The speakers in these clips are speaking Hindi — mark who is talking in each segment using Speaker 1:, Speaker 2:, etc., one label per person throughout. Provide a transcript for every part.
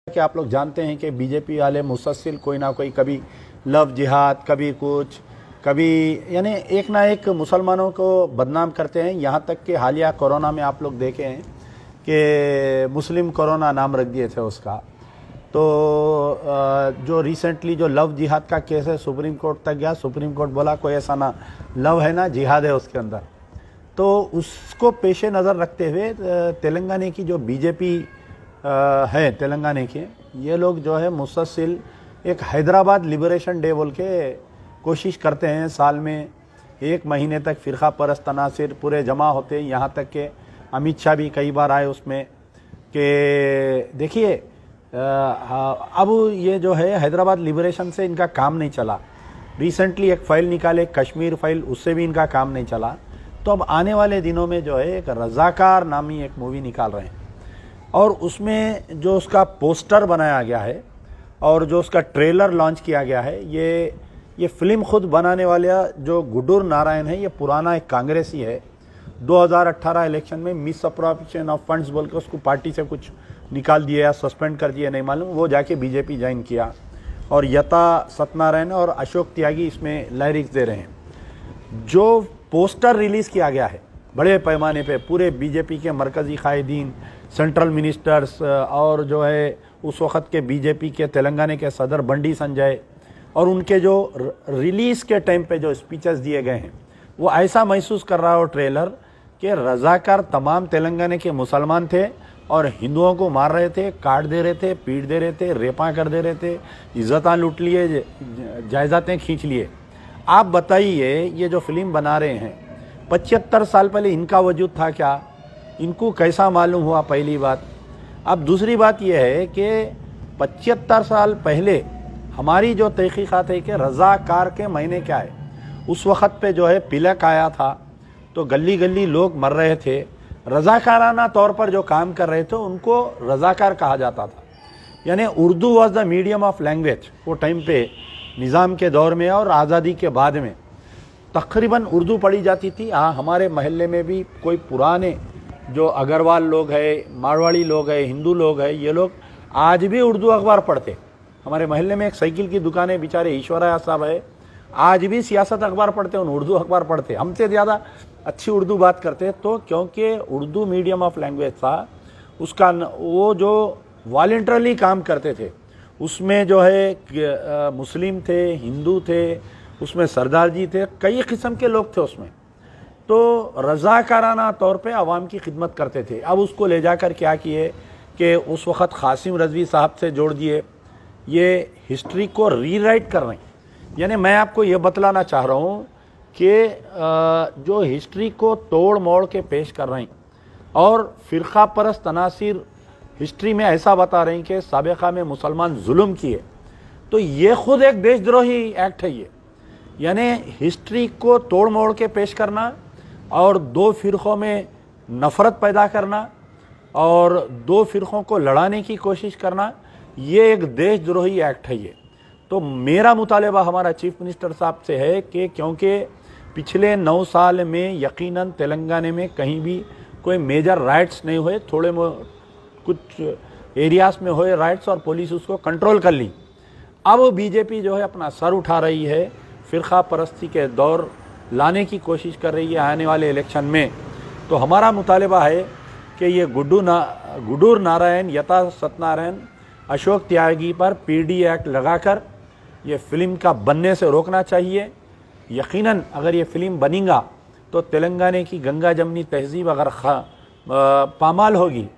Speaker 1: कि आप लोग जानते हैं कि बीजेपी वाले मुसलसल कोई ना कोई कभी लव जिहाद, कभी कुछ, कभी यानी एक ना एक मुसलमानों को बदनाम करते हैं। यहाँ तक कि हालिया कोरोना में आप लोग देखे हैं कि मुस्लिम कोरोना नाम रख दिए थे उसका। तो जो रिसेंटली जो लव जिहाद का केस है सुप्रीम कोर्ट तक गया। सुप्रीम कोर्ट बोला कोई ऐसा ना लव है ना जिहाद है उसके अंदर। तो उसको पेशे नज़र रखते हुए तेलंगाना की जो बीजेपी है तेलंगाना के, ये लोग जो है मुसलसल एक हैदराबाद लिबरेशन डे बोल के कोशिश करते हैं। साल में एक महीने तक फ़िरका परस्त तनासिर पूरे जमा होते हैं। यहाँ तक कि अमित शाह भी कई बार आए उसमें कि देखिए अब ये जो है हैदराबाद लिबरेशन से इनका काम नहीं चला। रिसेंटली एक फ़ाइल निकाले कश्मीर फाइल, उससे भी इनका काम नहीं चला। तो अब आने वाले दिनों में जो है एक रज़ाकार नामी एक मूवी निकाल रहे हैं और उसमें जो उसका पोस्टर बनाया गया है और जो उसका ट्रेलर लॉन्च किया गया है, ये फिल्म खुद बनाने वाले जो गुडूर नारायण है, ये पुराना एक कांग्रेसी है। 2018 इलेक्शन में मिस अप्रोप्रिएशन ऑफ फंड्स बोल के उसको पार्टी से कुछ निकाल दिया या सस्पेंड कर दिया नहीं मालूम, वो जाके बीजेपी ज्वाइन किया। और यता सत्यनारायण और अशोक त्यागी इसमें लिरिक्स दे रहे हैं। जो पोस्टर रिलीज़ किया गया है बड़े पैमाने पे पूरे बीजेपी के मरकज़ी कायदीन, सेंट्रल मिनिस्टर्स और जो है उस वक़्त के बीजेपी के तेलंगाना के सदर बंडी संजय, और उनके जो रिलीज़ के टाइम पे जो स्पीचेस दिए गए हैं, वो ऐसा महसूस कर रहा हो ट्रेलर कि रज़ाकार तमाम तेलंगाना के मुसलमान थे और हिंदुओं को मार रहे थे, काट दे रहे थे, पीट दे रहे थे, रेपा कर दे रहे थे, इज़्ज़तां लूट लिए, जायदादें खींच लिए। आप बताइए ये जो फिल्म बना रहे हैं 75 साल पहले इनका वजूद था क्या? इनको कैसा मालूम हुआ? पहली बात। अब दूसरी बात यह है कि 75 साल पहले हमारी जो तहकीकात है कि रज़ाकार के महीने क्या है, उस वक़्त पे जो है पिलक आया था तो गली गली लोग मर रहे थे। रज़ाकाराना तौर पर जो काम कर रहे थे उनको रज़ाकार कहा जाता था। यानी Urdu was the medium of language वो टाइम पे, निज़ाम के दौर में और आज़ादी के बाद में तकरीबन उर्दू पढ़ी जाती थी। हाँ, हमारे महल्ले में भी कोई पुराने जो अग्रवाल लोग हैं, मारवाड़ी लोग हैं, हिंदू लोग हैं, ये लोग आज भी उर्दू अखबार पढ़ते। हमारे महल्ले में एक साइकिल की दुकान है, बेचारे ईश्वराया साहब है, आज भी सियासत अखबार पढ़ते, उन उर्दू अखबार पढ़ते, हमसे ज़्यादा अच्छी उर्दू बात करते। तो क्योंकि उर्दू मीडियम ऑफ लैंग्वेज था, उसका वो जो वॉलंटरली काम करते थे उसमें जो है मुस्लिम थे, हिंदू थे, उसमें सरदार जी थे, कई किस्म के लोग थे उसमें। तो रज़ाकाराना तौर पे आवाम की खिदमत करते थे। अब उसको ले जाकर क्या किए कि उस वक़्त कासिम रज़वी साहब से जोड़ दिए, ये हिस्ट्री को रीराइट कर रहे हैं। यानी मैं आपको ये बतलाना चाह रहा हूँ कि जो हिस्ट्री को तोड़ मोड़ के पेश कर रहे हैं और फ़िरका परस्त तनासिर हिस्ट्री में ऐसा बता रहे हैं कि साबिक़ा में मुसलमान जुल्म किए, तो ये खुद एक देशद्रोही एक्ट है ये। यानी हिस्ट्री को तोड़ मोड़ के पेश करना और दो फ़िरक़ों में नफ़रत पैदा करना और दो फ़िरक़ों को लड़ाने की कोशिश करना, ये एक देशद्रोही एक्ट है ये। तो मेरा मुतालबा हमारा चीफ मिनिस्टर साहब से है कि क्योंकि पिछले 9 साल में यकीनन तेलंगाना में कहीं भी कोई मेजर राइट्स नहीं हुए, थोड़े कुछ एरियाज़ में हुए राइट्स और पुलिस उसको कंट्रोल कर ली। अब बीजेपी जो है अपना सर उठा रही है, फ़िरका परस्ती के दौर लाने की कोशिश कर रही है आने वाले इलेक्शन में। तो हमारा मुतालबा है कि ये गुडूर नारायण, यता सत्यनारायण, अशोक त्यागी पर पीडी एक्ट लगाकर ये फ़िल्म का बनने से रोकना चाहिए। यकीनन अगर ये फ़िल्म बनेगा तो तेलंगाना की गंगा जमनी तहजीब अगर पामाल होगी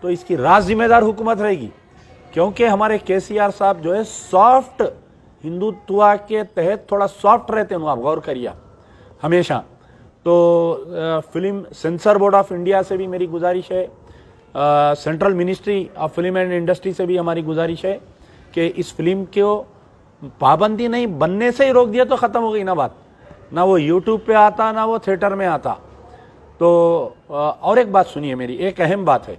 Speaker 1: तो इसकी राज जिम्मेदार हुकूमत रहेगी। क्योंकि हमारे केसीआर साहब जो है सॉफ्ट हिंदुत्व के तहत थोड़ा सॉफ्ट रहते हैं, आप गौर करिए हमेशा। तो film sensor board of India से भी मेरी गुजारिश है, central ministry of film and industry से भी हमारी गुजारिश है कि इस फिल्म को पाबंदी नहीं, बनने से ही रोक दिया तो ख़त्म हो गई ना बात, ना वो यूट्यूब पे आता ना वो थिएटर में आता। तो और एक बात सुनिए मेरी, एक अहम बात है,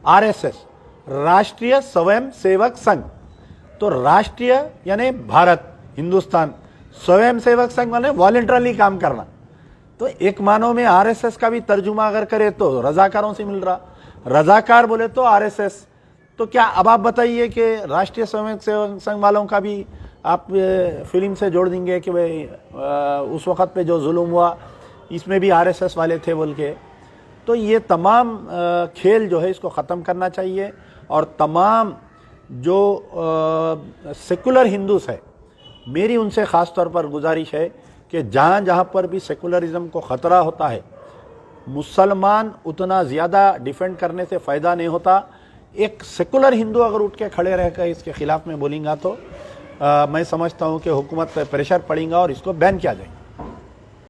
Speaker 1: आरएसएस राष्ट्रीय स्वयं सेवक संघ, तो राष्ट्रीय यानी भारत हिंदुस्तान, स्वयं सेवक संघ माने वॉलंटरली काम करना। तो एक मानो में आरएसएस का भी तर्जुमा अगर करे तो रज़ाकारों से मिल रहा, रज़ाकार बोले तो आरएसएस, तो क्या अब आप बताइए कि राष्ट्रीय स्वयं सेवक संघ वालों का भी आप फिल्म से जोड़ देंगे कि भाई उस वक़्त पे जो जुल्म हुआ इसमें भी आरएसएस वाले थे बोल के। तो ये तमाम खेल जो है इसको ख़त्म करना चाहिए और तमाम जो सेकुलर हिंदूस है, मेरी उनसे ख़ास तौर पर गुजारिश है कि जहाँ जहाँ पर भी सेकुलरिज्म को ख़तरा होता है, मुसलमान उतना ज़्यादा डिफेंड करने से फ़ायदा नहीं होता। एक सेकुलर हिंदू अगर उठ के खड़े रहकर इसके खिलाफ में बोलेंगा तो मैं समझता हूँ कि हुकूमत पर प्रेशर पड़ेगा और इसको बैन किया जाए।